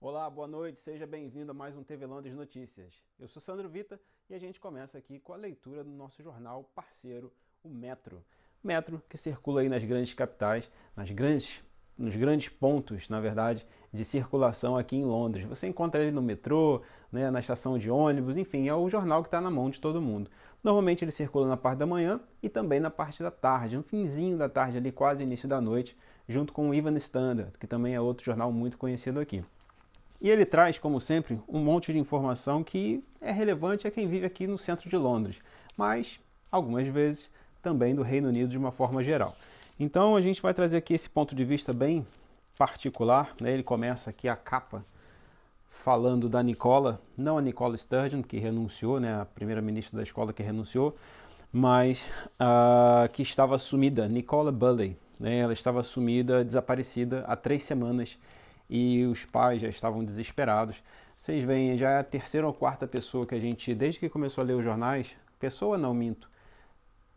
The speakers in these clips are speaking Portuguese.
Olá, boa noite, seja bem-vindo a mais um TV Londres Notícias. Eu sou Sandro Vita e a gente começa aqui com a leitura do nosso jornal parceiro, o Metro. Metro que circula aí nas grandes capitais, nos grandes pontos, na verdade, de circulação aqui em Londres. Você encontra ele no metrô, né, na estação de ônibus, enfim, é o jornal que está na mão de todo mundo. Normalmente ele circula na parte da manhã e também na parte da tarde, no finzinho da tarde, ali quase início da noite, junto com o Evening Standard, que também é outro jornal muito conhecido aqui. E ele traz, como sempre, um monte de informação que é relevante a quem vive aqui no centro de Londres, mas, algumas vezes, também do Reino Unido de uma forma geral. Então a gente vai trazer aqui esse ponto de vista bem particular, né? Ele começa aqui a capa falando da Nicola, não a Nicola Sturgeon, que renunciou, né? A primeira-ministra da escola que renunciou, mas que estava sumida, Nicola Bulley, né? Ela estava sumida, desaparecida há 3 semanas, e os pais já estavam desesperados. Vocês veem, já é a terceira ou quarta pessoa que a gente, desde que começou a ler os jornais, pessoa não, minto,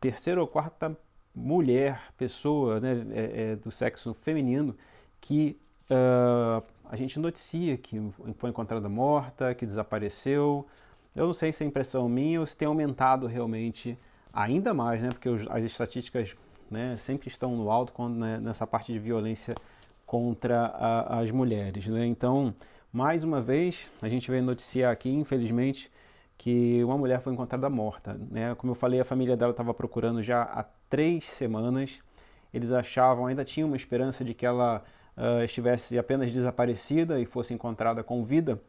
terceira ou quarta mulher, pessoa, né, do sexo feminino, que a gente noticia que foi encontrada morta, que desapareceu. Eu não sei se é impressão minha ou se tem aumentado realmente ainda mais, né, porque as estatísticas, né, sempre estão no alto quando, né, nessa parte de violência contra as mulheres, né? Então, mais uma vez, a gente veio noticiar aqui, infelizmente, que uma mulher foi encontrada morta, né? Como eu falei, a família dela estava procurando já há 3 semanas. Eles achavam, ainda tinham uma esperança de que ela estivesse apenas desaparecida e fosse encontrada com vida,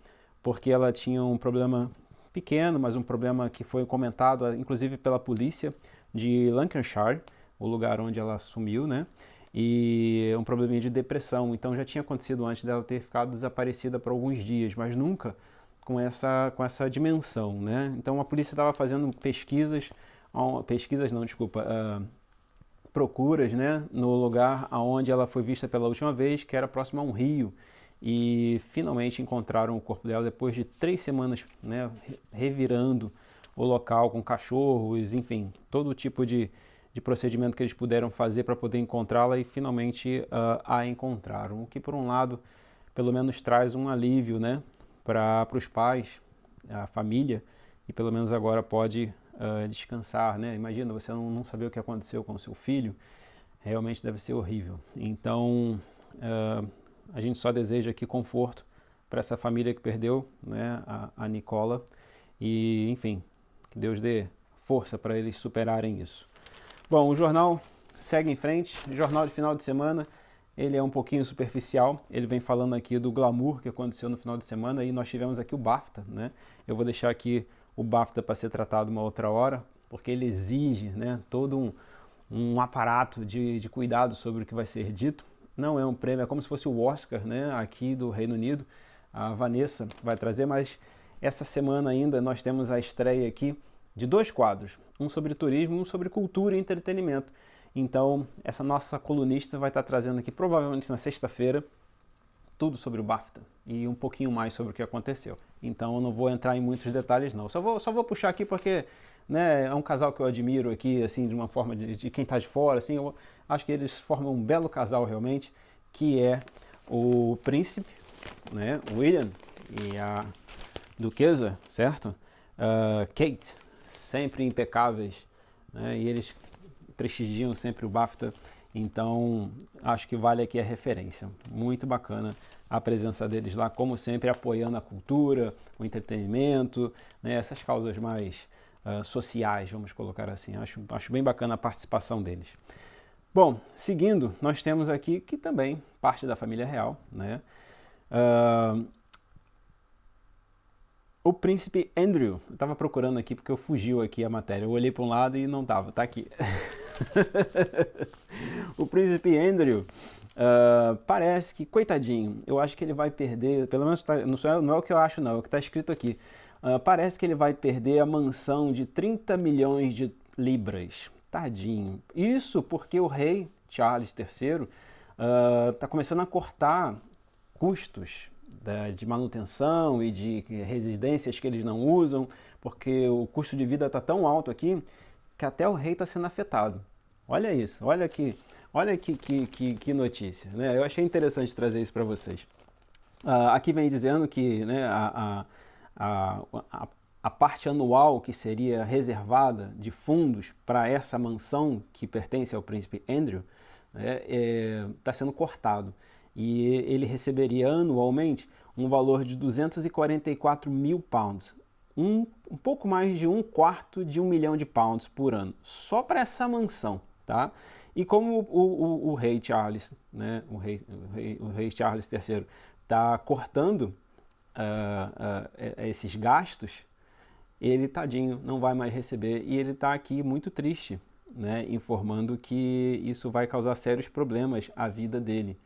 porque ela tinha um problema pequeno, mas um problema que foi comentado, inclusive pela polícia de Lancashire, o lugar onde ela sumiu, né? E um probleminha de depressão. Então já tinha acontecido antes dela ter ficado desaparecida por alguns dias, mas nunca com essa dimensão, né? Então a polícia estava fazendo procuras, né, no lugar onde ela foi vista pela última vez, que era próximo a um rio, e finalmente encontraram o corpo dela depois de 3 semanas, né, revirando o local com cachorros, enfim, todo tipo de procedimento que eles puderam fazer para poder encontrá-la, e finalmente a encontraram. O que, por um lado, pelo menos traz um alívio, né, para os pais, a família, e pelo menos agora pode descansar, né? Imagina você não saber o que aconteceu com o seu filho, realmente deve ser horrível. Então a gente só deseja aqui conforto para essa família que perdeu, né, a Nicola, e enfim, que Deus dê força para eles superarem isso. Bom, o jornal segue em frente, jornal de final de semana, ele é um pouquinho superficial, ele vem falando aqui do glamour que aconteceu no final de semana, e nós tivemos aqui o BAFTA, né? Eu vou deixar aqui o BAFTA para ser tratado uma outra hora, porque ele exige, né, todo um aparato de cuidado sobre o que vai ser dito. Não é um prêmio, é como se fosse o Oscar, né, aqui do Reino Unido. A Vanessa vai trazer, mas essa semana ainda nós temos a estreia aqui de 2 quadros, um sobre turismo e um sobre cultura e entretenimento. Então, essa nossa colunista vai estar trazendo aqui, provavelmente na sexta-feira, tudo sobre o BAFTA e um pouquinho mais sobre o que aconteceu. Então, eu não vou entrar em muitos detalhes, não. Só vou puxar aqui porque, né, é um casal que eu admiro aqui, assim, de uma forma de quem está de fora, assim, eu acho que eles formam um belo casal realmente, que é o príncipe, né, William, e a duquesa, certo? Kate, sempre impecáveis, né? E eles prestigiam sempre o BAFTA, então acho que vale aqui a referência. Muito bacana a presença deles lá, como sempre, apoiando a cultura, o entretenimento, né? Essas causas mais sociais, vamos colocar assim. Acho bem bacana a participação deles. Bom, seguindo, nós temos aqui que também parte da família real, né? O príncipe Andrew, eu estava procurando aqui porque fugiu aqui a matéria, eu olhei para um lado e não estava, tá aqui. O príncipe Andrew, parece que, coitadinho, eu acho que ele vai perder, pelo menos não é o que eu acho não, é o que está escrito aqui. Parece que ele vai perder a mansão de 30 milhões de libras. Tadinho. Isso porque o rei Charles III está começando a cortar custos de manutenção e de residências que eles não usam, porque o custo de vida está tão alto aqui que até o rei está sendo afetado. Olha isso, olha que notícia, né? Eu achei interessante trazer isso para vocês. Aqui vem dizendo que, né, a parte anual que seria reservada de fundos para essa mansão que pertence ao príncipe Andrew está sendo cortado. E ele receberia anualmente um valor de 244 mil pounds, um pouco mais de 1/4 de 1 milhão de pounds por ano, só para essa mansão, tá? E como o rei Charles, né, o rei Charles III está cortando esses gastos, ele, tadinho, não vai mais receber e ele está aqui muito triste, né, informando que isso vai causar sérios problemas à vida dele.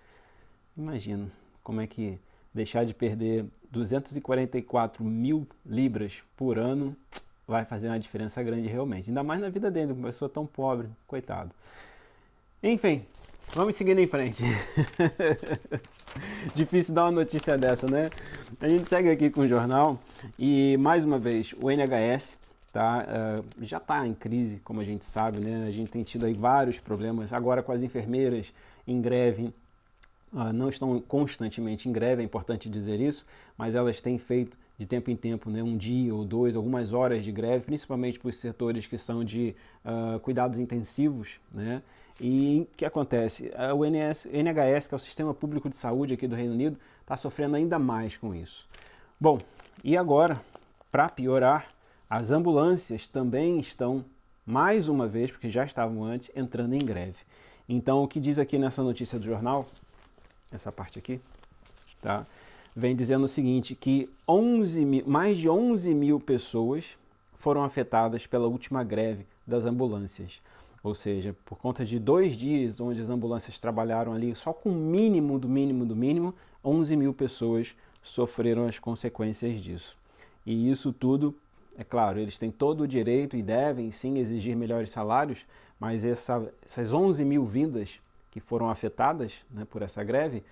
Imagina como é que deixar de perder 244 mil libras por ano vai fazer uma diferença grande realmente. Ainda mais na vida dele, uma pessoa tão pobre, coitado. Enfim, vamos seguindo em frente. Difícil dar uma notícia dessa, né? A gente segue aqui com o jornal e, mais uma vez, o NHS já está em crise, como a gente sabe, né? A gente tem tido aí vários problemas, agora com as enfermeiras em greve. Não estão constantemente em greve, é importante dizer isso, mas elas têm feito de tempo em tempo, né, um dia ou dois, algumas horas de greve, principalmente para os setores que são de cuidados intensivos, né? E o que acontece? O NHS, que é o Sistema Público de Saúde aqui do Reino Unido, está sofrendo ainda mais com isso. Bom, e agora, para piorar, as ambulâncias também estão, mais uma vez, porque já estavam antes, entrando em greve. Então, o que diz aqui nessa notícia do jornal, essa parte aqui, tá? Vem dizendo o seguinte, que mais de 11 mil pessoas foram afetadas pela última greve das ambulâncias. Ou seja, por conta de 2 dias onde as ambulâncias trabalharam ali só com o mínimo do mínimo do mínimo, 11 mil pessoas sofreram as consequências disso. E isso tudo, é claro, eles têm todo o direito e devem sim exigir melhores salários, mas essas 11 mil vidas que foram afetadas, né, por essa greve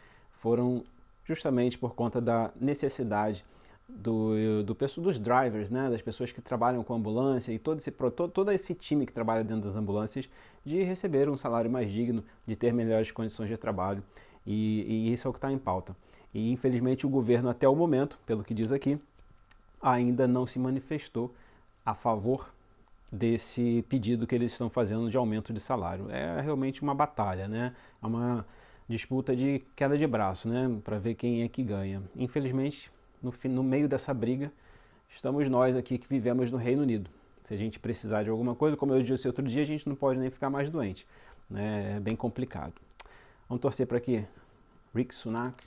foram justamente por conta da necessidade dos drivers, né, das pessoas que trabalham com ambulância e todo esse time que trabalha dentro das ambulâncias de receber um salário mais digno, de ter melhores condições de trabalho e isso é o que está em pauta. E infelizmente o governo até o momento, pelo que diz aqui, ainda não se manifestou a favor desse pedido que eles estão fazendo de aumento de salário. É realmente uma batalha, né? É uma disputa de queda de braço, né? Para ver quem é que ganha. Infelizmente, no meio dessa briga, estamos nós aqui que vivemos no Reino Unido. Se a gente precisar de alguma coisa, como eu disse outro dia, a gente não pode nem ficar mais doente, né? É bem complicado. Vamos torcer para que Rishi Sunak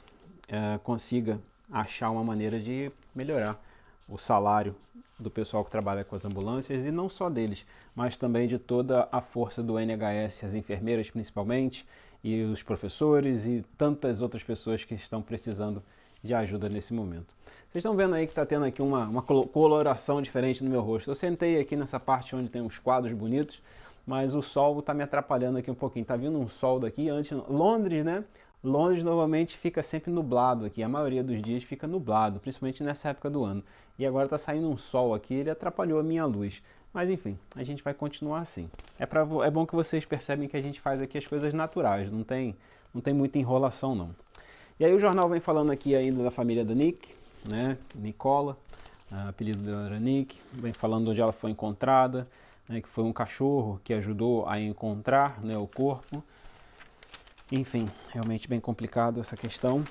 consiga achar uma maneira de melhorar o salário do pessoal que trabalha com as ambulâncias e não só deles, mas também de toda a força do NHS, as enfermeiras principalmente, e os professores e tantas outras pessoas que estão precisando de ajuda nesse momento. Vocês estão vendo aí que está tendo aqui uma coloração diferente no meu rosto. Eu sentei aqui nessa parte onde tem uns quadros bonitos, mas o sol está me atrapalhando aqui um pouquinho. Está vindo um sol daqui antes. Londres, né? Londres normalmente fica sempre nublado aqui, a maioria dos dias fica nublado, principalmente nessa época do ano. E agora está saindo um sol aqui, ele atrapalhou a minha luz. Mas enfim, a gente vai continuar assim. É bom que vocês percebem que a gente faz aqui as coisas naturais, não tem muita enrolação não. E aí o jornal vem falando aqui ainda da família da Nick, né? Nicola, apelido dela era Nick, vem falando onde ela foi encontrada, né? Que foi um cachorro que ajudou a encontrar, né, o corpo. Enfim, realmente bem complicado essa questão.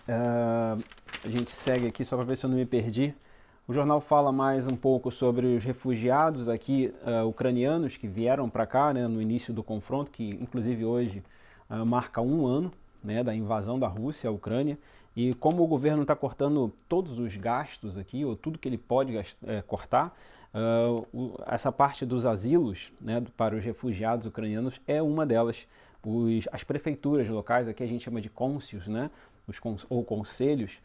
A gente segue aqui só para ver se eu não me perdi. O jornal fala mais um pouco sobre os refugiados aqui ucranianos que vieram para cá, né, no início do confronto, que inclusive hoje marca 1 ano, né, da invasão da Rússia à Ucrânia. E como o governo está cortando todos os gastos aqui, ou tudo que ele pode cortar, essa parte dos asilos, né, para os refugiados ucranianos é uma delas, as prefeituras locais, aqui a gente chama de côncios, né? Ou conselhos,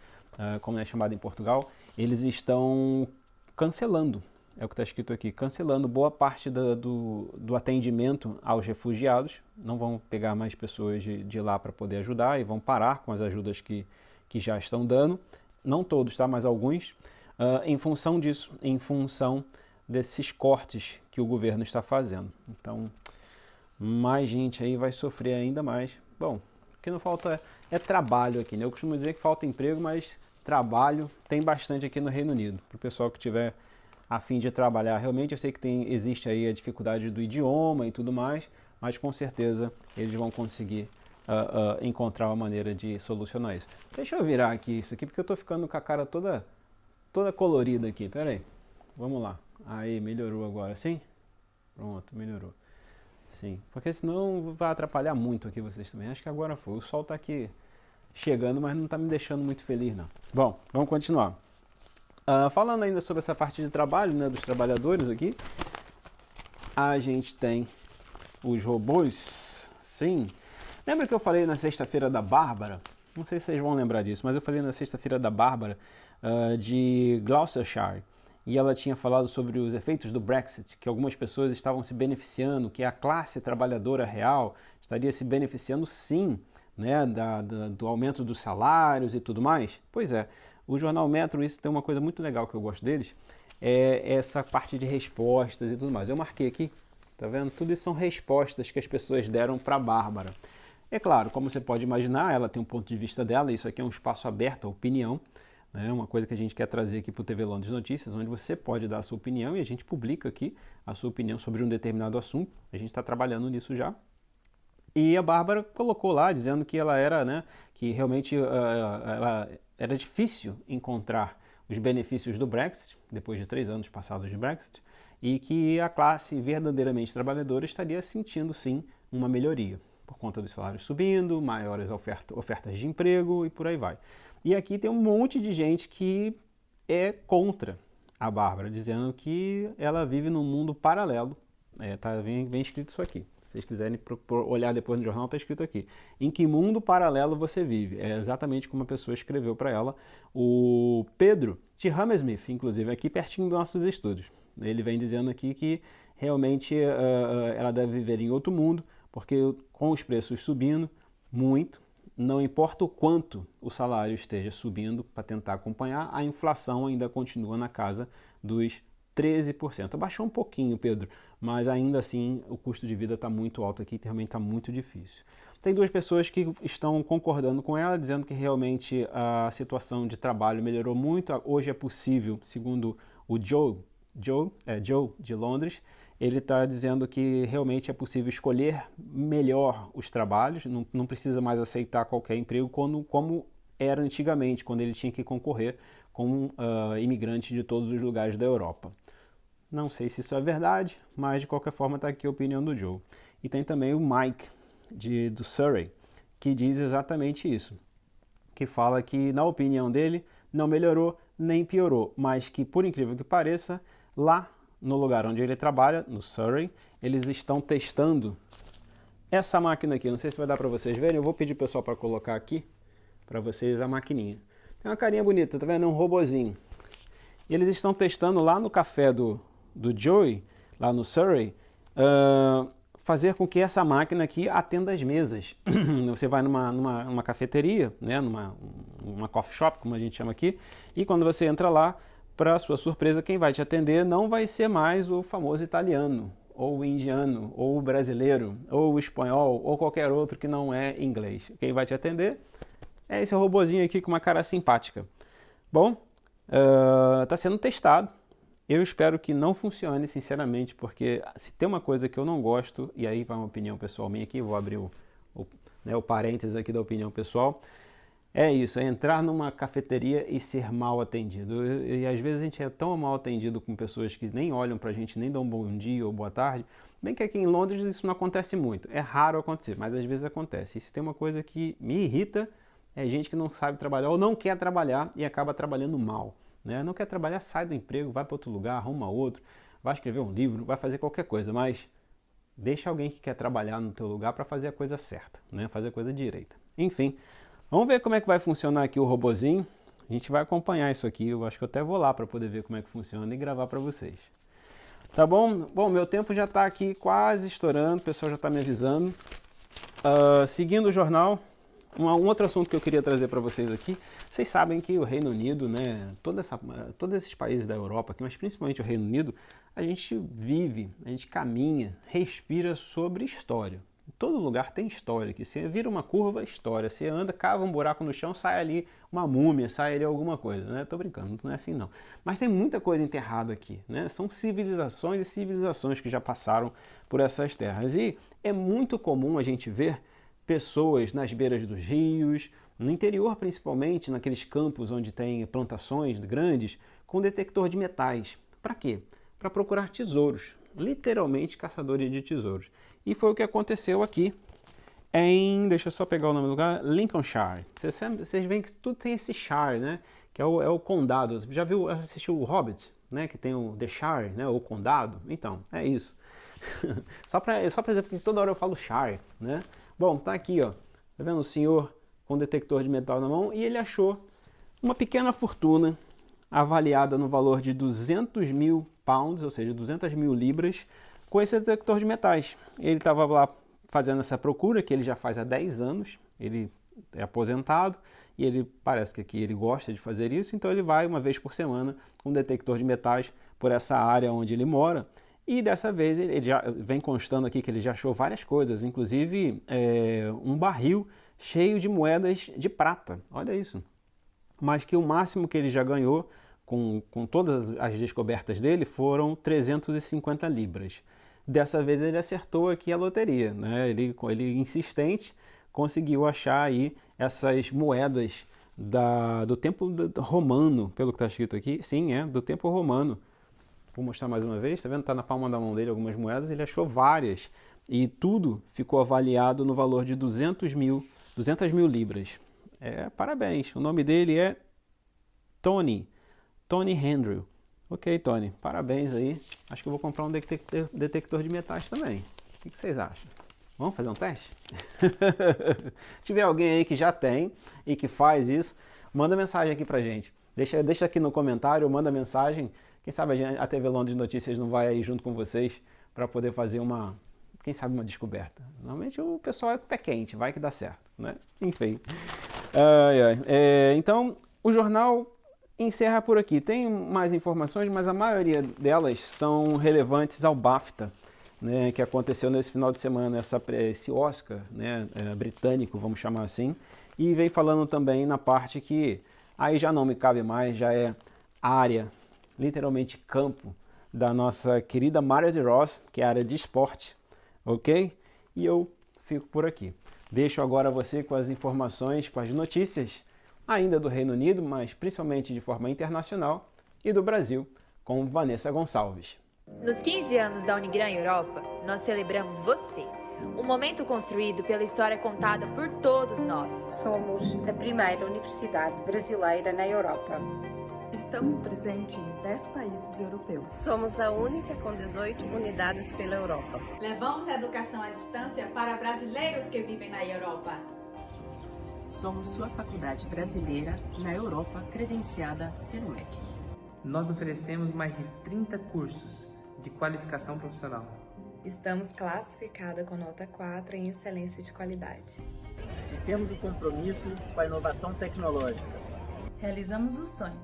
como é chamado em Portugal, eles estão cancelando, é o que está escrito aqui, cancelando boa parte do atendimento aos refugiados, não vão pegar mais pessoas de lá para poder ajudar e vão parar com as ajudas que já estão dando, não todos, tá? Mas alguns, em função disso, em função desses cortes que o governo está fazendo. Então, mais gente aí vai sofrer ainda mais. Bom, o que não falta é trabalho aqui, né? Eu costumo dizer que falta emprego, mas trabalho tem bastante aqui no Reino Unido. Para o pessoal que tiver a fim de trabalhar, realmente eu sei que existe aí a dificuldade do idioma e tudo mais, mas com certeza eles vão conseguir encontrar uma maneira de solucionar isso. Deixa eu virar aqui isso aqui, porque eu estou ficando com a cara toda colorida aqui. Pera aí, vamos lá. Aí, melhorou agora, sim? Pronto, melhorou. Sim, porque senão vai atrapalhar muito aqui vocês também. Acho que agora foi. O sol está aqui chegando, mas não está me deixando muito feliz, não. Bom, vamos continuar. Falando ainda sobre essa parte de trabalho, né, dos trabalhadores aqui, a gente tem os robôs, sim. Lembra que eu falei na sexta-feira da Bárbara? Não sei se vocês vão lembrar disso, mas eu falei na sexta-feira da Bárbara de Gloucestershire. E ela tinha falado sobre os efeitos do Brexit, que algumas pessoas estavam se beneficiando, que a classe trabalhadora real estaria se beneficiando sim, né, do aumento dos salários e tudo mais. Pois é, o jornal Metro, isso tem uma coisa muito legal que eu gosto deles, é essa parte de respostas e tudo mais. Eu marquei aqui, tá vendo? Tudo isso são respostas que as pessoas deram para a Bárbara. É claro, como você pode imaginar, ela tem um ponto de vista dela, isso aqui é um espaço aberto à opinião, né? Uma coisa que a gente quer trazer aqui para o TV Londres Notícias, onde você pode dar a sua opinião e a gente publica aqui a sua opinião sobre um determinado assunto. A gente está trabalhando nisso já. E a Bárbara colocou lá, dizendo que ela era, né, que realmente ela era difícil encontrar os benefícios do Brexit, depois de 3 anos passados de Brexit, e que a classe verdadeiramente trabalhadora estaria sentindo sim uma melhoria, por conta dos salários subindo, maiores ofertas de emprego e por aí vai. E aqui tem um monte de gente que é contra a Bárbara, dizendo que ela vive num mundo paralelo. Tá bem escrito isso aqui. Se vocês quiserem olhar depois no jornal, está escrito aqui. Em que mundo paralelo você vive? É exatamente como a pessoa escreveu para ela. O Pedro, de Hammersmith, inclusive, aqui pertinho dos nossos estúdios. Ele vem dizendo aqui que realmente ela deve viver em outro mundo, porque com os preços subindo muito, não importa o quanto o salário esteja subindo para tentar acompanhar, a inflação ainda continua na casa dos 13%. Baixou um pouquinho, Pedro, mas ainda assim o custo de vida está muito alto aqui, realmente está muito difícil. Tem 2 pessoas que estão concordando com ela, dizendo que realmente a situação de trabalho melhorou muito. Hoje é possível, segundo o Joe de Londres, ele está dizendo que realmente é possível escolher melhor os trabalhos, não precisa mais aceitar qualquer emprego como era antigamente, quando ele tinha que concorrer com imigrantes de todos os lugares da Europa. Não sei se isso é verdade, mas de qualquer forma está aqui a opinião do Joe. E tem também o Mike, do Surrey, que diz exatamente isso, que fala que, na opinião dele, não melhorou nem piorou, mas que, por incrível que pareça, lá no lugar onde ele trabalha, no Surrey, eles estão testando essa máquina aqui. Não sei se vai dar para vocês verem, eu vou pedir pro pessoal para colocar aqui para vocês a maquininha. Tem uma carinha bonita, tá vendo? É um robozinho. E eles estão testando lá no café do Joey, lá no Surrey, fazer com que essa máquina aqui atenda as mesas. Você vai numa cafeteria, né, numa coffee shop, como a gente chama aqui, e quando você entra lá, para sua surpresa, quem vai te atender não vai ser mais o famoso italiano, ou o indiano, ou o brasileiro, ou o espanhol, ou qualquer outro que não é inglês. Quem vai te atender é esse robozinho aqui com uma cara simpática. Bom, está sendo testado. Eu espero que não funcione, sinceramente, porque se tem uma coisa que eu não gosto, e aí vai uma opinião pessoal minha aqui, vou abrir o parênteses aqui da opinião pessoal, é isso, é entrar numa cafeteria e ser mal atendido. E às vezes a gente é tão mal atendido com pessoas que nem olham pra gente, nem dão um bom dia ou boa tarde. Bem que aqui em Londres isso não acontece muito, é raro acontecer, mas às vezes acontece. E se tem uma coisa que me irrita, é gente que não sabe trabalhar ou não quer trabalhar e acaba trabalhando mal. Né? Não quer trabalhar, sai do emprego, vai para outro lugar, arruma outro, vai escrever um livro, vai fazer qualquer coisa, mas Deixa alguém que quer trabalhar no teu lugar para fazer a coisa certa, né? Fazer a coisa direita. Enfim, vamos ver como é que vai funcionar aqui o robozinho. A gente vai acompanhar isso aqui. Eu acho que eu até vou lá para poder ver como é que funciona e gravar para vocês. Tá bom? Bom, meu tempo já está aqui quase estourando. O pessoal já está me avisando. Seguindo o jornal, um outro assunto que eu queria trazer para vocês aqui. Vocês sabem que o Reino Unido, né, todos esses países da Europa, mas principalmente o Reino Unido, a gente vive, a gente caminha, respira sobre história. Em todo lugar tem história aqui. Você vira uma curva, história. Você anda, cava um buraco no chão, sai ali uma múmia, sai ali alguma coisa, né? Tô brincando, não é assim não. Mas tem muita coisa enterrada aqui, né? São civilizações e civilizações que já passaram por essas terras. E é muito comum a gente ver pessoas nas beiras dos rios, no interior principalmente, naqueles campos onde tem plantações grandes, com detector de metais. Para quê? Para procurar tesouros, literalmente caçadores de tesouros. E foi o que aconteceu aqui deixa eu só pegar o nome do lugar, Lincolnshire. Vocês veem que tudo tem esse shire, né? Que é o condado. Já assistiu o Hobbit, né? Que tem o The Shire, né? O condado. Então, é isso. só para dizer que toda hora eu falo shire, né? Bom, tá aqui, ó. Tá vendo o senhor com detector de metal na mão? E ele achou uma pequena fortuna avaliada no valor de 200 mil pounds, ou seja, 200 mil libras, com esse detector de metais. Ele estava lá fazendo essa procura, que ele já faz há 10 anos, ele é aposentado, e ele parece que aqui ele gosta de fazer isso, então ele vai uma vez por semana com um detector de metais por essa área onde ele mora, e dessa vez ele já vem constando aqui que ele já achou várias coisas, inclusive um barril cheio de moedas de prata, olha isso. Mas que o máximo que ele já ganhou com todas as descobertas dele foram 350 libras. Dessa vez ele acertou aqui a loteria, né? Ele insistente conseguiu achar aí essas moedas do tempo romano, pelo que está escrito aqui. Sim, é do tempo romano. Vou mostrar mais uma vez, tá vendo? Tá na palma da mão dele algumas moedas, ele achou várias e tudo ficou avaliado no valor de 200 mil libras. Parabéns, o nome dele é Tony Hendry. Ok, Tony, parabéns aí. Acho que eu vou comprar um detector de metais também. O que vocês acham? Vamos fazer um teste? Se tiver alguém aí que já tem e que faz isso, manda mensagem aqui pra gente. Deixa aqui no comentário, manda mensagem. Quem sabe a TV Londres Notícias não vai aí junto com vocês para poder fazer quem sabe uma descoberta. Normalmente o pessoal é com o pé quente, vai que dá certo, né? Enfim. Então, o jornal encerra por aqui. Tem mais informações, mas a maioria delas são relevantes ao BAFTA, né, que aconteceu nesse final de semana, esse Oscar, né, britânico, vamos chamar assim, e veio falando também na parte que aí já não me cabe mais, já é área, literalmente campo, da nossa querida Marriott Ross, que é a área de esporte, ok? E eu fico por aqui. Deixo agora você com as informações, com as notícias, ainda do Reino Unido, mas principalmente de forma internacional, e do Brasil, com Vanessa Gonçalves. Nos 15 anos da Unigran Europa, nós celebramos você. Um momento construído pela história contada por todos nós. Somos a primeira universidade brasileira na Europa. Estamos presentes em 10 países europeus. Somos a única com 18 unidades pela Europa. Levamos a educação à distância para brasileiros que vivem na Europa. Somos sua faculdade brasileira na Europa, credenciada pelo MEC. Nós oferecemos mais de 30 cursos de qualificação profissional. Estamos classificados com nota 4 em excelência de qualidade. E temos um compromisso com a inovação tecnológica. Realizamos o sonho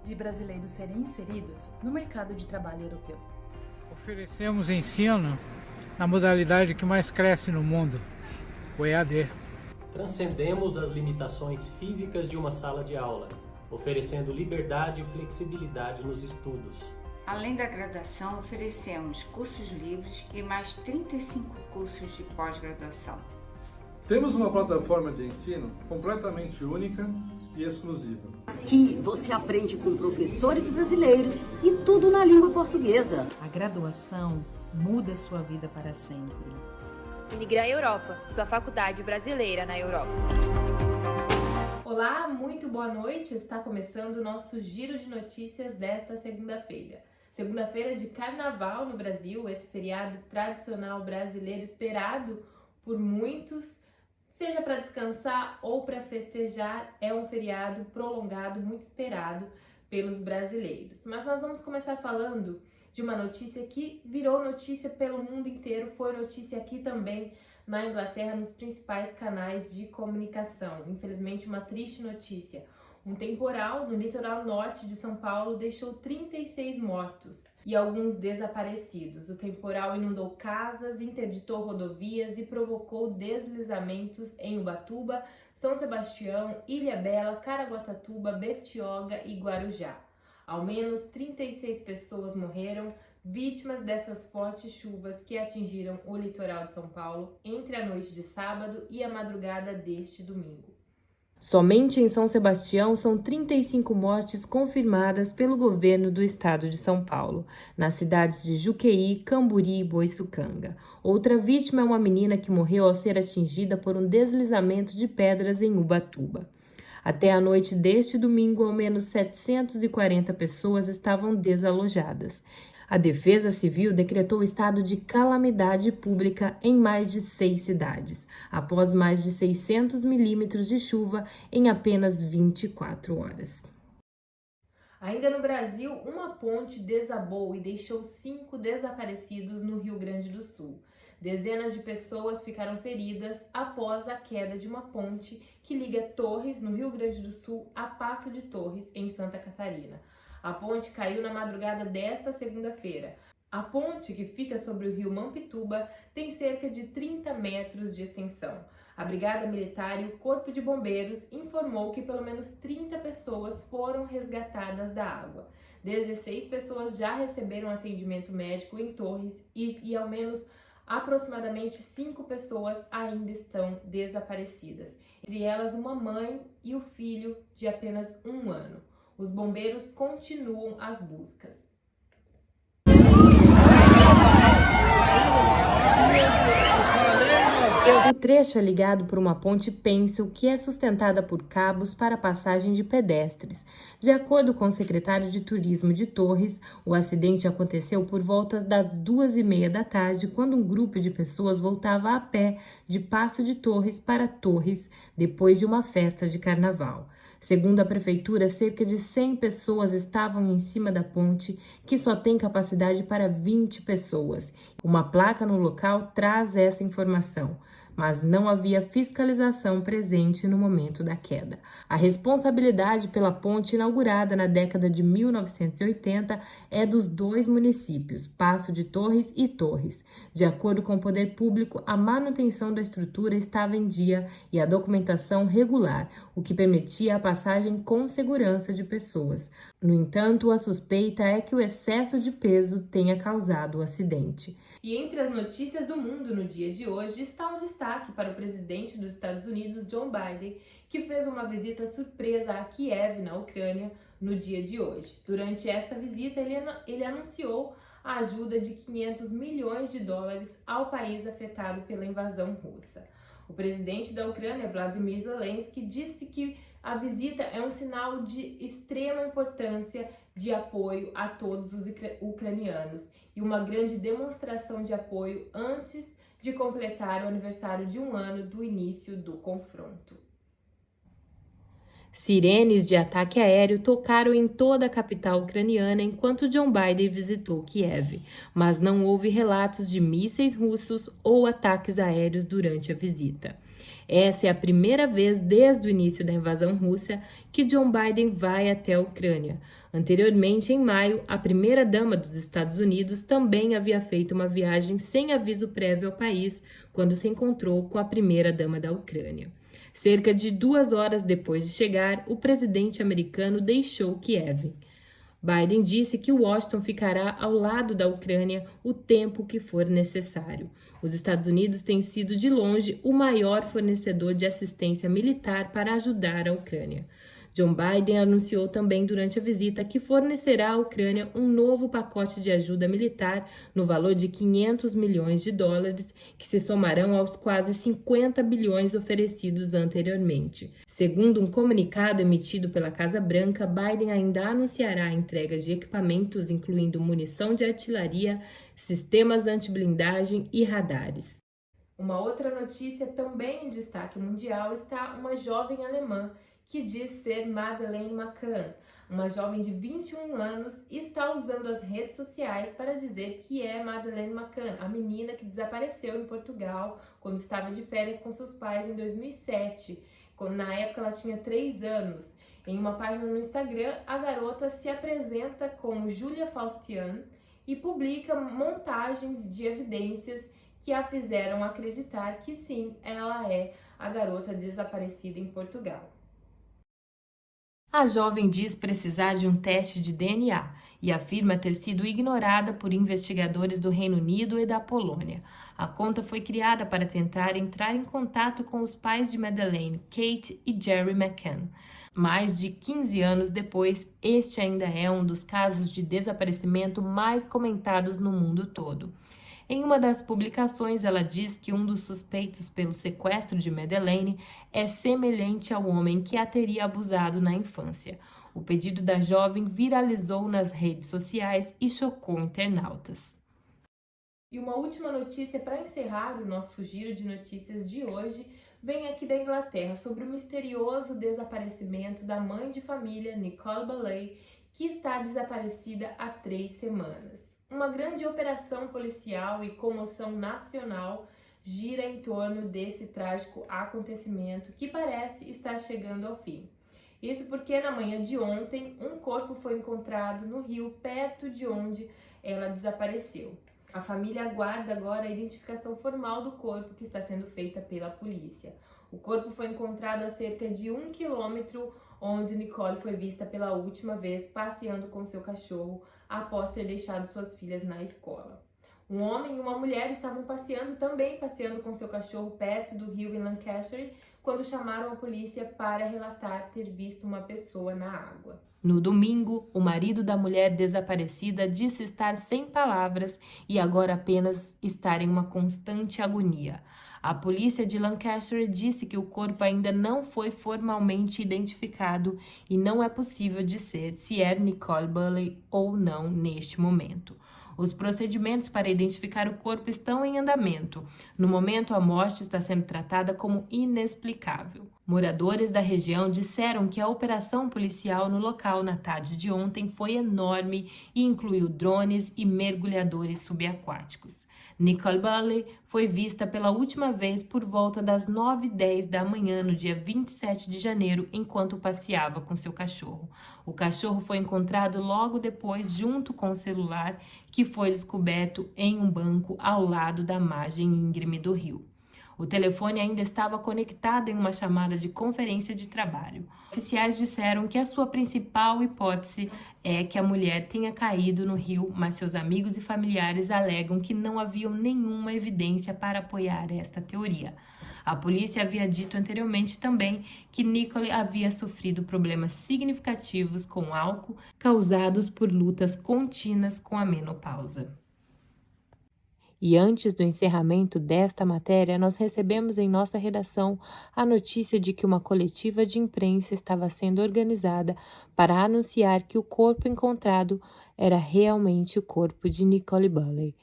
de brasileiros serem inseridos no mercado de trabalho europeu. Oferecemos ensino na modalidade que mais cresce no mundo, o EAD. Transcendemos as limitações físicas de uma sala de aula, oferecendo liberdade e flexibilidade nos estudos. Além da graduação, oferecemos cursos livres e mais 35 cursos de pós-graduação. Temos uma plataforma de ensino completamente única e exclusiva. Que você aprende com professores brasileiros e tudo na língua portuguesa. A graduação muda sua vida para sempre. Unigran Europa, sua faculdade brasileira na Europa. Olá, muito boa noite. Está começando o nosso giro de notícias desta segunda-feira. Segunda-feira de Carnaval no Brasil, esse feriado tradicional brasileiro esperado por muitos, seja para descansar ou para festejar, é um feriado prolongado, muito esperado pelos brasileiros. Mas nós vamos começar falando de uma notícia que virou notícia pelo mundo inteiro, foi notícia aqui também na Inglaterra, nos principais canais de comunicação. Infelizmente, uma triste notícia. Um temporal no litoral norte de São Paulo deixou 36 mortos e alguns desaparecidos. O temporal inundou casas, interditou rodovias e provocou deslizamentos em Ubatuba, São Sebastião, Ilhabela, Caraguatatuba, Bertioga e Guarujá. Ao menos 36 pessoas morreram, vítimas dessas fortes chuvas que atingiram o litoral de São Paulo entre a noite de sábado e a madrugada deste domingo. Somente em São Sebastião são 35 mortes confirmadas pelo governo do estado de São Paulo, nas cidades de Juqueí, Camburi e Boiçucanga. Outra vítima é uma menina que morreu ao ser atingida por um deslizamento de pedras em Ubatuba. Até a noite deste domingo, ao menos 740 pessoas estavam desalojadas. A Defesa Civil decretou estado de calamidade pública em mais de 6 cidades, após mais de 600 milímetros de chuva em apenas 24 horas. Ainda no Brasil, uma ponte desabou e deixou 5 desaparecidos no Rio Grande do Sul. Dezenas de pessoas ficaram feridas após a queda de uma ponte que liga Torres, no Rio Grande do Sul, a Passo de Torres, em Santa Catarina. A ponte caiu na madrugada desta segunda-feira. A ponte, que fica sobre o rio Mampituba, tem cerca de 30 metros de extensão. A Brigada Militar e o Corpo de Bombeiros informou que pelo menos 30 pessoas foram resgatadas da água. 16 pessoas já receberam atendimento médico em Torres e ao menos aproximadamente 5 pessoas ainda estão desaparecidas. Entre elas, uma mãe e o filho de apenas 1 ano. Os bombeiros continuam as buscas. O trecho é ligado por uma ponte pêncil que é sustentada por cabos para passagem de pedestres. De acordo com o secretário de Turismo de Torres, o acidente aconteceu por volta das 2h30 da tarde, quando um grupo de pessoas voltava a pé de Passo de Torres para Torres, depois de uma festa de carnaval. Segundo a prefeitura, cerca de 100 pessoas estavam em cima da ponte, que só tem capacidade para 20 pessoas. Uma placa no local traz essa informação, mas não havia fiscalização presente no momento da queda. A responsabilidade pela ponte inaugurada na década de 1980 é dos 2 municípios, Passo de Torres e Torres. De acordo com o poder público, a manutenção da estrutura estava em dia e a documentação regular, o que permitia a passagem com segurança de pessoas. No entanto, a suspeita é que o excesso de peso tenha causado o acidente. E entre as notícias do mundo no dia de hoje está um destaque para o presidente dos Estados Unidos, Joe Biden, que fez uma visita surpresa a Kiev, na Ucrânia, no dia de hoje. Durante esta visita, ele anunciou a ajuda de 500 milhões de dólares ao país afetado pela invasão russa. O presidente da Ucrânia, Volodymyr Zelensky, disse que a visita é um sinal de extrema importância de apoio a todos os ucranianos e uma grande demonstração de apoio antes de completar o aniversário de 1 ano do início do confronto. Sirenes de ataque aéreo tocaram em toda a capital ucraniana enquanto John Biden visitou Kiev, mas não houve relatos de mísseis russos ou ataques aéreos durante a visita. Essa é a primeira vez desde o início da invasão russa que John Biden vai até a Ucrânia. Anteriormente, em maio, a primeira-dama dos Estados Unidos também havia feito uma viagem sem aviso prévio ao país quando se encontrou com a primeira-dama da Ucrânia. Cerca de 2 horas depois de chegar, o presidente americano deixou Kiev. Biden disse que Washington ficará ao lado da Ucrânia o tempo que for necessário. Os Estados Unidos têm sido, de longe, o maior fornecedor de assistência militar para ajudar a Ucrânia. John Biden anunciou também durante a visita que fornecerá à Ucrânia um novo pacote de ajuda militar no valor de 500 milhões de dólares, que se somarão aos quase 50 bilhões oferecidos anteriormente. Segundo um comunicado emitido pela Casa Branca, Biden ainda anunciará a entrega de equipamentos, incluindo munição de artilharia, sistemas anti-blindagem e radares. Uma outra notícia também em destaque mundial está uma jovem alemã que diz ser Madeleine McCann. Uma jovem de 21 anos está usando as redes sociais para dizer que é Madeleine McCann, a menina que desapareceu em Portugal quando estava de férias com seus pais em 2007. Na época ela tinha 3 anos. Em uma página no Instagram, a garota se apresenta como Julia Faustian e publica montagens de evidências que a fizeram acreditar que sim, ela é a garota desaparecida em Portugal. A jovem diz precisar de um teste de DNA e afirma ter sido ignorada por investigadores do Reino Unido e da Polônia. A conta foi criada para tentar entrar em contato com os pais de Madeleine, Kate e Jerry McCann. Mais de 15 anos depois, este ainda é um dos casos de desaparecimento mais comentados no mundo todo. Em uma das publicações, ela diz que um dos suspeitos pelo sequestro de Madeleine é semelhante ao homem que a teria abusado na infância. O pedido da jovem viralizou nas redes sociais e chocou internautas. E uma última notícia para encerrar o nosso giro de notícias de hoje vem aqui da Inglaterra sobre o misterioso desaparecimento da mãe de família Nicole Bulley, que está desaparecida há 3 semanas. Uma grande operação policial e comoção nacional gira em torno desse trágico acontecimento que parece estar chegando ao fim. Isso porque na manhã de ontem um corpo foi encontrado no rio perto de onde ela desapareceu. A família aguarda agora a identificação formal do corpo que está sendo feita pela polícia. O corpo foi encontrado a cerca de 1 quilômetro onde Nicole foi vista pela última vez passeando com seu cachorro após ter deixado suas filhas na escola. Um homem e uma mulher estavam passeando com seu cachorro perto do rio em Lancashire, quando chamaram a polícia para relatar ter visto uma pessoa na água. No domingo, o marido da mulher desaparecida disse estar sem palavras e agora apenas estar em uma constante agonia. A polícia de Lancashire disse que o corpo ainda não foi formalmente identificado e não é possível dizer se é Nicole Bulley ou não neste momento. Os procedimentos para identificar o corpo estão em andamento. No momento, a morte está sendo tratada como inexplicável. Moradores da região disseram que a operação policial no local na tarde de ontem foi enorme e incluiu drones e mergulhadores subaquáticos. Nicole Bulley foi vista pela última vez por volta das 9h10 da manhã no dia 27 de janeiro, enquanto passeava com seu cachorro. O cachorro foi encontrado logo depois junto com o celular, que foi descoberto em um banco ao lado da margem íngreme do rio. O telefone ainda estava conectado em uma chamada de conferência de trabalho. Oficiais disseram que a sua principal hipótese é que a mulher tenha caído no rio, mas seus amigos e familiares alegam que não haviam nenhuma evidência para apoiar esta teoria. A polícia havia dito anteriormente também que Nicole havia sofrido problemas significativos com álcool causados por lutas contínuas com a menopausa. E antes do encerramento desta matéria, nós recebemos em nossa redação a notícia de que uma coletiva de imprensa estava sendo organizada para anunciar que o corpo encontrado era realmente o corpo de Nicole Bulley.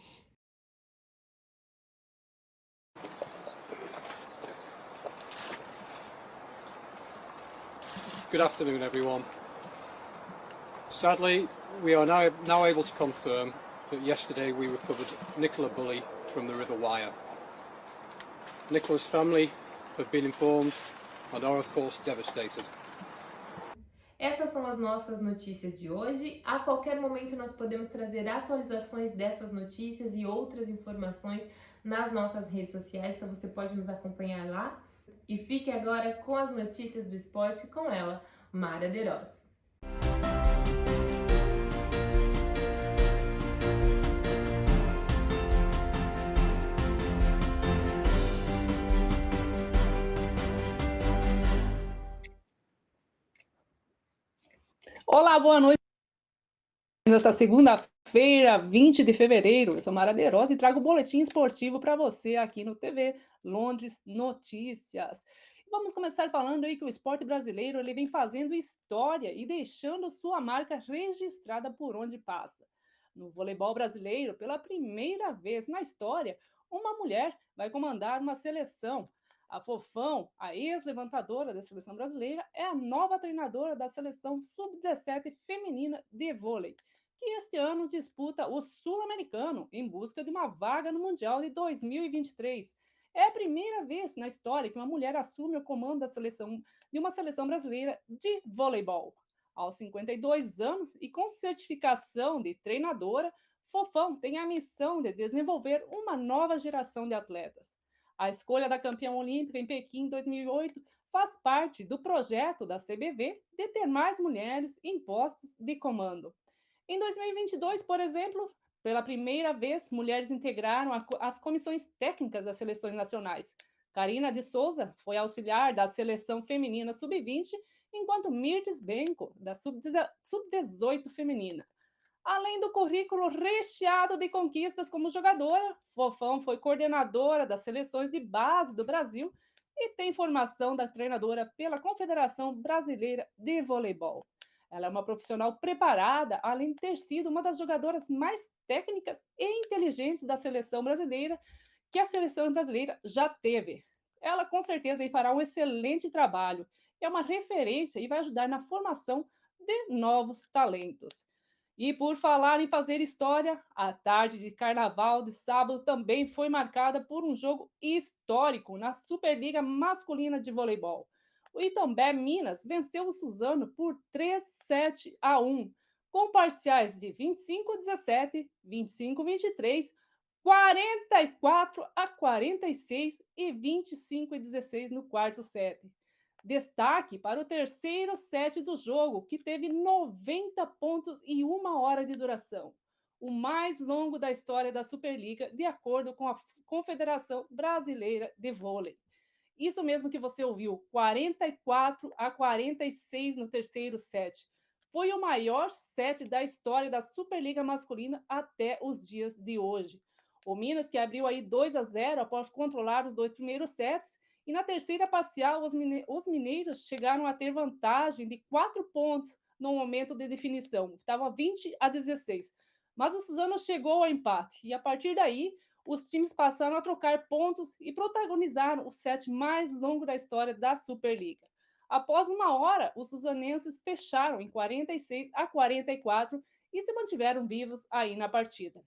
Good afternoon, everyone. Sadly, we are now able to confirm that yesterday we recovered Nicola Bulley from the River Wyre. Nicola's family have been informed and are of course devastated. Essas são as nossas notícias de hoje. A qualquer momento nós podemos trazer atualizações dessas notícias e outras informações nas nossas redes sociais, então você pode nos acompanhar lá. E fique agora com as notícias do esporte com ela, Mara Deroz. Olá, boa noite. Nesta segunda-feira, 20 de fevereiro, eu sou Mara De Rosa e trago o boletim esportivo para você aqui no TV Londres Notícias. Vamos começar falando aí que o esporte brasileiro ele vem fazendo história e deixando sua marca registrada por onde passa. No voleibol brasileiro, pela primeira vez na história, uma mulher vai comandar uma seleção. A Fofão, a ex-levantadora da seleção brasileira, é a nova treinadora da seleção sub-17 feminina de vôlei, que este ano disputa o Sul-Americano em busca de uma vaga no Mundial de 2023. É a primeira vez na história que uma mulher assume o comando de uma seleção brasileira de voleibol. Aos 52 anos e com certificação de treinadora, Fofão tem a missão de desenvolver uma nova geração de atletas. A escolha da campeã olímpica em Pequim em 2008 faz parte do projeto da CBV de ter mais mulheres em postos de comando. Em 2022, por exemplo, pela primeira vez, mulheres integraram as comissões técnicas das seleções nacionais. Karina de Souza foi auxiliar da seleção feminina sub-20, enquanto Mirtes Benko, da sub-18 feminina. Além do currículo recheado de conquistas como jogadora, Fofão foi coordenadora das seleções de base do Brasil e tem formação da treinadora pela Confederação Brasileira de Voleibol. Ela é uma profissional preparada, além de ter sido uma das jogadoras mais técnicas e inteligentes da seleção brasileira que a seleção brasileira já teve. Ela com certeza fará um excelente trabalho, é uma referência e vai ajudar na formação de novos talentos. E por falar em fazer história, a tarde de carnaval de sábado também foi marcada por um jogo histórico na Superliga Masculina de Voleibol. O Itombé Minas venceu o Suzano por 3-7-1, com parciais de 25-17, 25-23, 44-46 e 25-16 no quarto set. Destaque para o terceiro set do jogo, que teve 90 pontos e 1 hora de duração, o mais longo da história da Superliga, de acordo com a Confederação Brasileira de Vôlei. Isso mesmo que você ouviu, 44-46 no terceiro set. Foi o maior set da história da Superliga Masculina até os dias de hoje. O Minas, que abriu aí 2-0 após controlar os 2 primeiros sets, e na terceira parcial, os mineiros chegaram a ter vantagem de 4 pontos no momento de definição. Estava 20-16. Mas o Suzano chegou ao empate. E a partir daí, os times passaram a trocar pontos e protagonizaram o set mais longo da história da Superliga. Após 1 hora, os suzanenses fecharam em 46-44 e se mantiveram vivos aí na partida.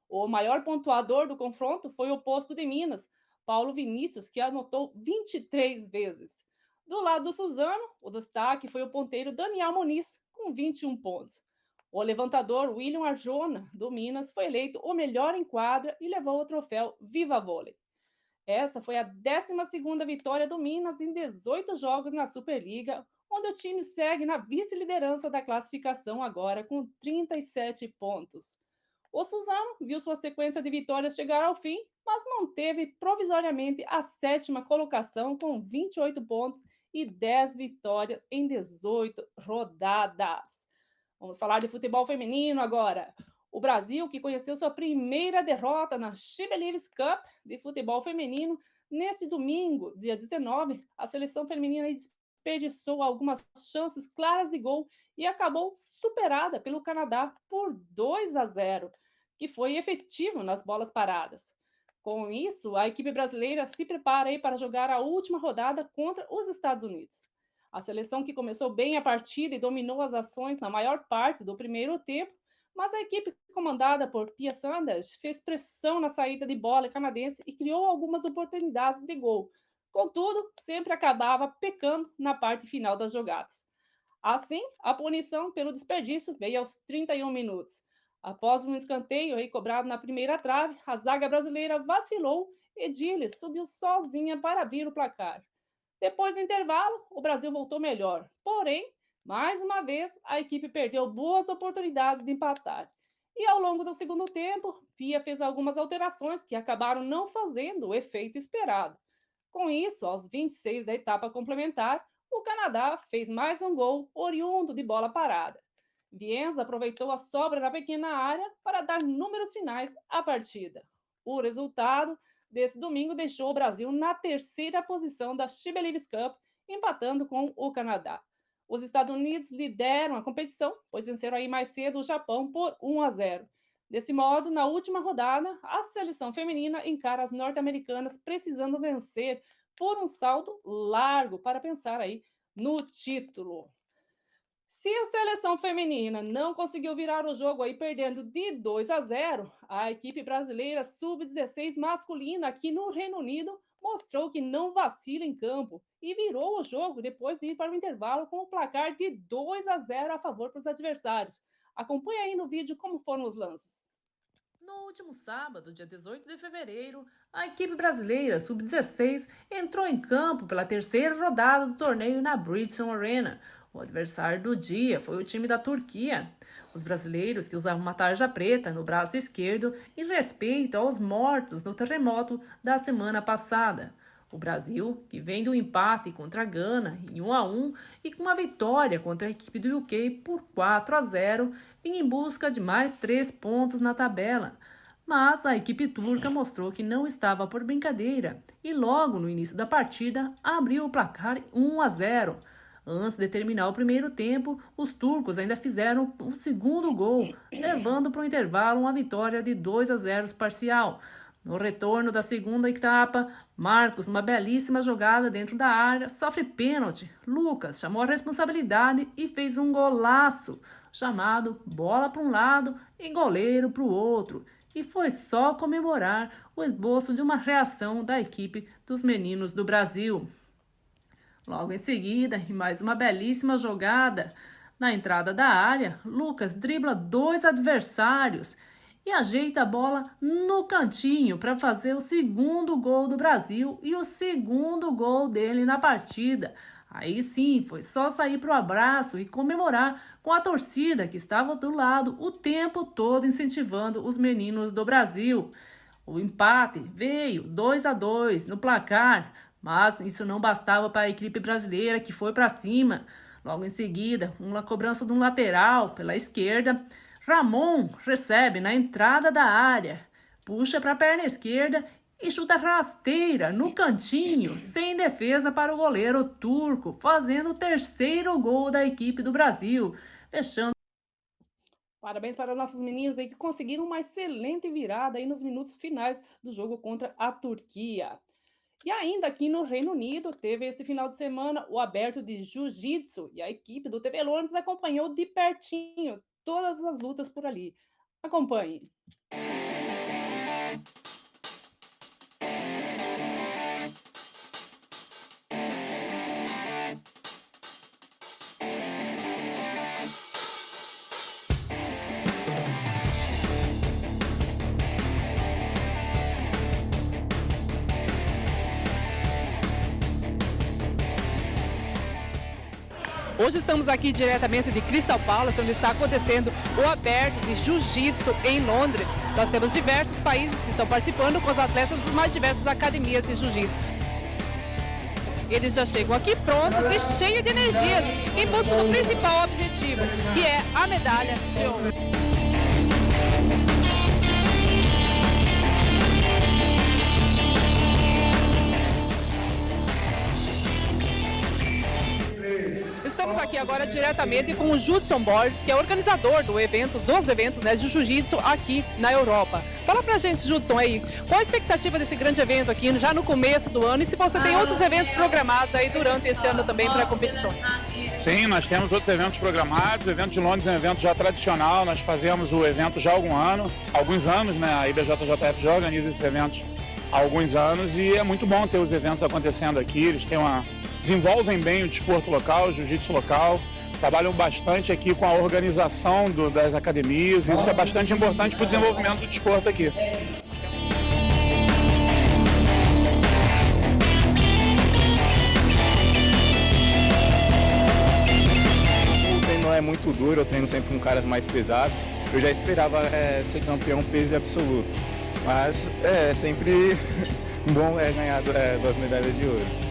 O maior pontuador do confronto foi o posto de Minas, Paulo Vinícius, que anotou 23 vezes. Do lado do Suzano, o destaque foi o ponteiro Daniel Muniz, com 21 pontos. O levantador William Arjona, do Minas, foi eleito o melhor em quadra e levou o troféu Viva Vôlei. Essa foi a 12ª vitória do Minas em 18 jogos na Superliga, onde o time segue na vice-liderança da classificação agora com 37 pontos. O Suzano viu sua sequência de vitórias chegar ao fim, mas manteve provisoriamente a 7ª colocação com 28 pontos e 10 vitórias em 18 rodadas. Vamos falar de futebol feminino agora. O Brasil, que conheceu sua primeira derrota na She Believes Cup de futebol feminino, neste domingo, dia 19, a seleção feminina desperdiçou algumas chances claras de gol e acabou superada pelo Canadá por 2-0, que foi efetivo nas bolas paradas. Com isso, a equipe brasileira se prepara aí para jogar a última rodada contra os Estados Unidos. A seleção que começou bem a partida e dominou as ações na maior parte do primeiro tempo, mas a equipe comandada por Pia Sanders fez pressão na saída de bola canadense e criou algumas oportunidades de gol. Contudo, sempre acabava pecando na parte final das jogadas. Assim, a punição pelo desperdício veio aos 31 minutos. Após um escanteio recobrado na primeira trave, a zaga brasileira vacilou e Diles subiu sozinha para abrir o placar. Depois do intervalo, o Brasil voltou melhor. Porém, mais uma vez, a equipe perdeu boas oportunidades de empatar. E ao longo do segundo tempo, Pia fez algumas alterações que acabaram não fazendo o efeito esperado. Com isso, aos 26 da etapa complementar, o Canadá fez mais um gol oriundo de bola parada. Wiens aproveitou a sobra na pequena área para dar números finais à partida. O resultado desse domingo deixou o Brasil na terceira posição da She Believes Cup, empatando com o Canadá. Os Estados Unidos lideram a competição, pois venceram aí mais cedo o Japão por 1-0. Desse modo, na última rodada, a seleção feminina encara as norte-americanas precisando vencer por um saldo largo para pensar aí no título. Se a seleção feminina não conseguiu virar o jogo aí perdendo de 2-0, a equipe brasileira sub-16 masculina aqui no Reino Unido mostrou que não vacila em campo e virou o jogo depois de ir para o intervalo com o placar de 2-0 a favor para os adversários. Acompanhe aí no vídeo como foram os lances. No último sábado, dia 18 de fevereiro, a equipe brasileira sub-16 entrou em campo pela terceira rodada do torneio na Bridgestone Arena. O adversário do dia foi o time da Turquia. Os brasileiros, que usavam uma tarja preta no braço esquerdo em respeito aos mortos no terremoto da semana passada. O Brasil, que vem do empate contra a Gana em 1-1 e com uma vitória contra a equipe do UK por 4-0, vinha em busca de mais 3 pontos na tabela. Mas a equipe turca mostrou que não estava por brincadeira e logo no início da partida abriu o placar 1-0. Antes de terminar o primeiro tempo, os turcos ainda fizeram o segundo gol, levando para o intervalo uma vitória de 2-0 parcial. No retorno da segunda etapa, Marcos, numa belíssima jogada dentro da área, sofre pênalti. Lucas chamou a responsabilidade e fez um golaço, chamado bola para um lado e goleiro para o outro. E foi só comemorar o esboço de uma reação da equipe dos meninos do Brasil. Logo em seguida, em mais uma belíssima jogada, na entrada da área, Lucas dribla 2 adversários e ajeita a bola no cantinho para fazer o segundo gol do Brasil e o segundo gol dele na partida. Aí sim, foi só sair para o abraço e comemorar com a torcida que estava do lado o tempo todo incentivando os meninos do Brasil. O empate veio 2-2 no placar, mas isso não bastava para a equipe brasileira, que foi para cima. Logo em seguida, uma cobrança de um lateral pela esquerda. Ramon recebe na entrada da área, puxa para a perna esquerda e chuta rasteira no cantinho, sem defesa para o goleiro turco, fazendo o terceiro gol da equipe do Brasil, fechando. Parabéns para os nossos meninos aí que conseguiram uma excelente virada aí nos minutos finais do jogo contra a Turquia. E ainda aqui no Reino Unido, teve esse final de semana o aberto de Jiu-Jitsu e a equipe do TV Londres acompanhou de pertinho todas as lutas por ali. Acompanhe. Hoje estamos aqui diretamente de Crystal Palace, onde está acontecendo o aberto de Jiu-Jitsu em Londres. Nós temos diversos países que estão participando com os atletas das mais diversas academias de Jiu-Jitsu. Eles já chegam aqui prontos e cheios de energias em busca do principal objetivo, que é a medalha de ouro. Estamos aqui agora diretamente com o Judson Borges, que é organizador dos eventos de Jiu-Jitsu aqui na Europa. Fala pra gente, Judson, aí, qual a expectativa desse grande evento aqui já no começo do ano e se você tem outros eventos programados aí durante esse ano também para competições? Sim, nós temos outros eventos programados. O evento de Londres é um evento já tradicional, nós fazemos o evento já há alguns anos, né? A IBJJF já organiza esses eventos há alguns anos e é muito bom ter os eventos acontecendo aqui. Eles desenvolvem bem o desporto local, o jiu-jitsu local, trabalham bastante aqui com a organização das academias, isso é bastante importante para o desenvolvimento do desporto aqui. O treino é muito duro, eu treino sempre com caras mais pesados, eu já esperava ser campeão peso absoluto, mas é sempre bom ganhar 2 medalhas de ouro.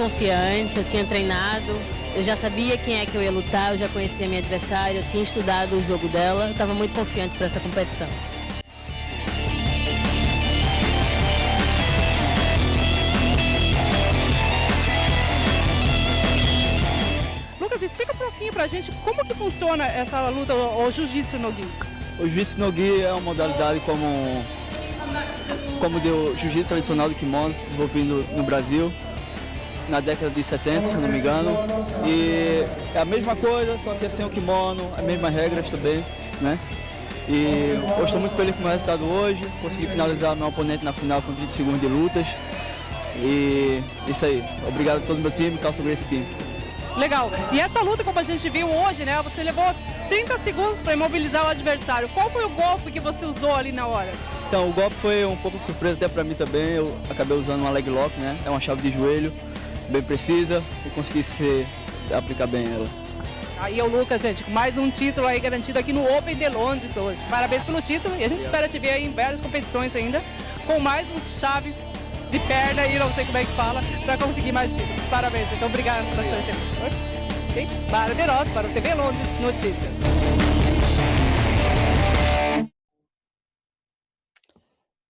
confiante, eu tinha treinado, eu já sabia quem é que eu ia lutar, eu já conhecia a minha adversária, eu tinha estudado o jogo dela, eu estava muito confiante para essa competição. Lucas, explica um pouquinho pra gente como que funciona essa luta, o Jiu-Jitsu no Gi. O Jiu-Jitsu no Gi é uma modalidade como o Jiu-Jitsu tradicional do kimono, desenvolvido no Brasil na década de 70, se não me engano. E é a mesma coisa, só que é sem o kimono, as mesmas regras também, né? E eu estou muito feliz com o meu resultado hoje, consegui finalizar meu oponente na final com 30 segundos de lutas. E isso aí, obrigado a todo o meu time, calço esse time. Legal. E essa luta, como a gente viu hoje, né? Você levou 30 segundos para imobilizar o adversário. Qual foi o golpe que você usou ali na hora? Então, o golpe foi um pouco de surpresa até para mim também. Eu acabei usando uma leg lock, né? É uma chave de joelho bem precisa e consegui aplicar bem ela. Aí é o Lucas, gente, com mais um título aí garantido aqui no Open de Londres hoje. Parabéns pelo título e a gente espera te ver aí em várias competições ainda, com mais um chave de perna aí, não sei como é que fala, para conseguir mais títulos. Parabéns, então obrigado pela sua entrevista. Bárbara De Rossi para o TV Londres Notícias.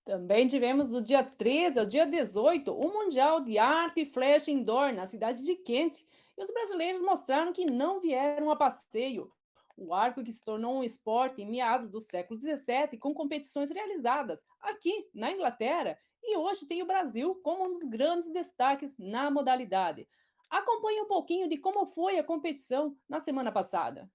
Também tivemos do dia 13 ao dia 18 o Mundial de Arco e Flecha Indoor na cidade de Kent. E os brasileiros mostraram que não vieram a passeio. O arco que se tornou um esporte em meados do século XVII com competições realizadas aqui na Inglaterra e hoje tem o Brasil como um dos grandes destaques na modalidade. Acompanhe um pouquinho de como foi a competição na semana passada.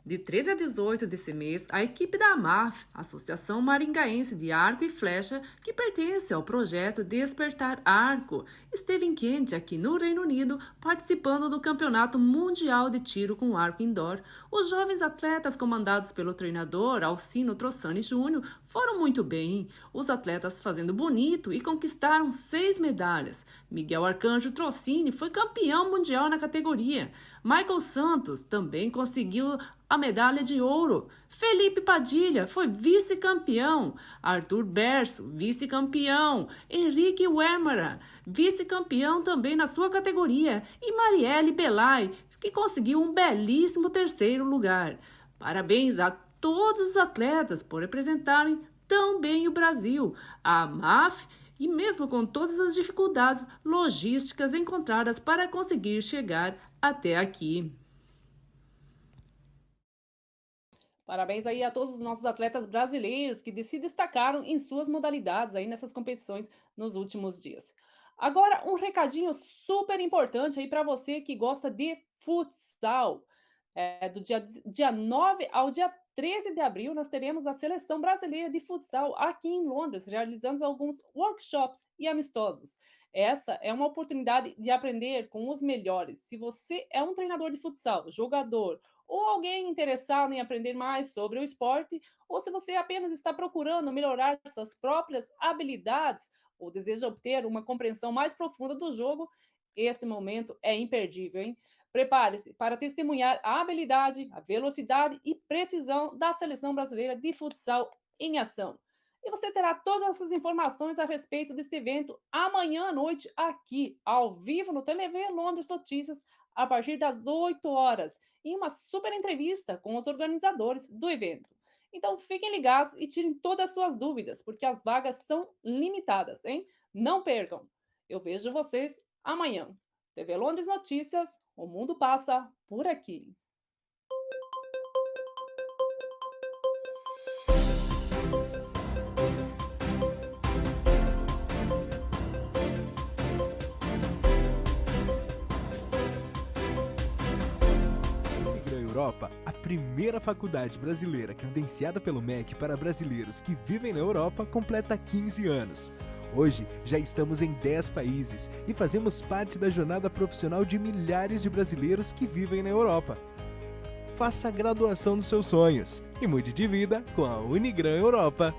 De 13 a 18 desse mês, a equipe da AMAF, Associação Maringaense de Arco e Flecha, que pertence ao projeto Despertar Arco, esteve em Kent, aqui no Reino Unido, participando do Campeonato Mundial de Tiro com Arco Indoor. Os jovens atletas comandados pelo treinador Alcino Trossani Júnior foram muito bem. Os atletas fazendo bonito e conquistaram 6 medalhas. Miguel Arcanjo Trossini foi campeão mundial na categoria. Michael Santos também conseguiu a medalha de ouro. Felipe Padilha foi vice-campeão. Arthur Berso, vice-campeão. Henrique Wemara, vice-campeão também na sua categoria. E Marielle Belay, que conseguiu um belíssimo 3º lugar. Parabéns a todos os atletas por representarem tão bem o Brasil. A AMAF, e mesmo com todas as dificuldades logísticas encontradas para conseguir chegar até aqui. Parabéns aí a todos os nossos atletas brasileiros que se destacaram em suas modalidades aí nessas competições nos últimos dias. Agora, um recadinho super importante aí para você que gosta de futsal. Do dia 9 ao dia 13 de abril, nós teremos a Seleção Brasileira de Futsal aqui em Londres, realizando alguns workshops e amistosos. Essa é uma oportunidade de aprender com os melhores. Se você é um treinador de futsal, jogador, ou alguém interessado em aprender mais sobre o esporte, ou se você apenas está procurando melhorar suas próprias habilidades, ou deseja obter uma compreensão mais profunda do jogo, esse momento é imperdível, hein? Prepare-se para testemunhar a habilidade, a velocidade e precisão da Seleção Brasileira de Futsal em ação. E você terá todas essas informações a respeito desse evento amanhã à noite, aqui, ao vivo, no TV Londres Notícias, a partir das 8 horas, em uma super entrevista com os organizadores do evento. Então, fiquem ligados e tirem todas as suas dúvidas, porque as vagas são limitadas, hein? Não percam! Eu vejo vocês amanhã. TV Londres Notícias, o mundo passa por aqui. Unigram Europa, a primeira faculdade brasileira credenciada pelo MEC para brasileiros que vivem na Europa, completa 15 anos. Hoje, já estamos em 10 países e fazemos parte da jornada profissional de milhares de brasileiros que vivem na Europa. Faça a graduação dos seus sonhos e mude de vida com a Unigram Europa.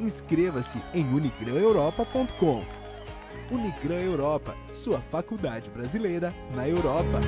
Inscreva-se em unigraneuropa.com. Unigram Europa, sua faculdade brasileira na Europa.